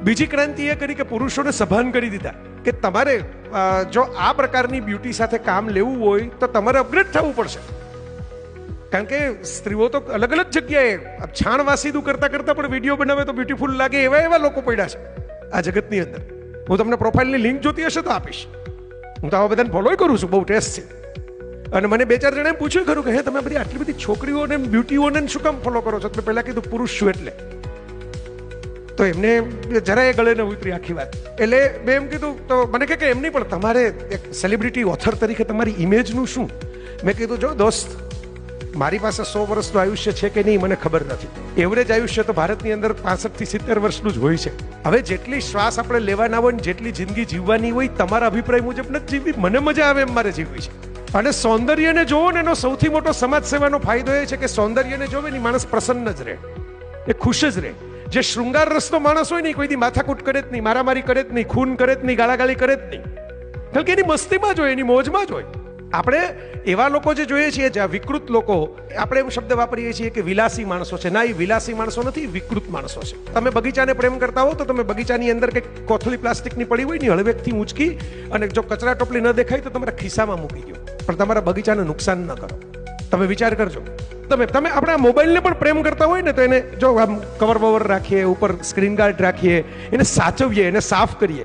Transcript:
બીજી ક્રાંતિ એ કરી કે પુરુષોને સભાન કરી દીધા કે તમારે જો આ પ્રકારની બ્યુટી સાથે કામ લેવું હોય તો તમારે અપગ્રેડ થવું પડશે. કારણ કે સ્ત્રીઓ તો અલગ અલગ જગ્યાએ છાણ વાસીદું કરતા કરતા પણ વિડીયો બનાવે તો બ્યુટીફુલ લાગે એવા લોકો પડ્યા છે આ જગતની અંદર. હું તમને પ્રોફાઇલની લિંક જોતી હશે તો આપીશ. હું તો આવા બધાને ફોલો કરું છું, બહુ ટેસ્ટ છે. અને મને બે ચાર જણાએ પૂછ્યું ખરું કે હે તમે બધી આટલી બધી છોકરીઓને બ્યુટીઓને શું કામ ફોલો કરો છો? તો પહેલા કીધું પુરુષ છું એટલે. તો એમને જરાય ગળે ન ઉતરી આખી વાત. એટલે મેં એમ કીધું તો મને કે એમ નહીં, પણ તમારે એક સેલિબ્રિટી ઓથર તરીકે તમારી ઇમેજનું શું? મેં કીધું જો દોસ્ત, મારી પાસે 100 વર્ષનું આયુષ્ય છે કે નહીં મને ખબર નથી. એવરેજ આયુષ્ય તો ભારતની અંદર 65 થી 70 વર્ષનું જ હોય છે. હવે જેટલી શ્વાસ આપણે લેવાના હોય ને જેટલી જિંદગી જીવવાની હોય, તમારા અભિપ્રાય મુજબ નથી જીવવી. મને મજા આવે એમ મારે જીવવી છે. અને સૌંદર્યને જોવો ને એનો સૌથી મોટો સમાજ સેવાનો ફાયદો એ છે કે સૌંદર્યને જોવે ને માણસ પ્રસન્ન જ રહે, એ ખુશ જ રહે. જે શૃંગાર રસનો માણસ હોય ને કોઈ દી માથાકૂટ કરે જ નહીં, મારામારી કરે જ નહીં, ખૂન કરે જ નહીં, ગાળાગાળી કરે જ નહીં. કારણ કે એની મસ્તીમાં જ હોય, એની મોજમાં જ હોય. આપણે એવા લોકો જે જોઈએ છીએ, જ્યાં વિકૃત લોકો, આપણે એમ શબ્દ વાપરીએ છીએ કે વિલાસી માણસો છે. ના, એ વિલાસી માણસો નથી, વિકૃત માણસો છે. તમે બગીચાને પ્રેમ કરતા હો તો તમે બગીચાની અંદર કંઈક કોથળી પ્લાસ્ટિકની પડી હોય ને હળવેકથી ઊંચકી અને જો કચરા ટોપલી ન દેખાય તો તમારા ખિસ્સામાં મૂકી દો, પણ તમારા બગીચાને નુકસાન ન કરો. તમે વિચાર કરજો. તમે આપણા મોબાઈલને પણ પ્રેમ કરતા હોય ને તો એને જો આમ કવર બવર રાખીએ, ઉપર સ્ક્રીન ગાર્ડ રાખીએ, એને સાચવીએ, એને સાફ કરીએ.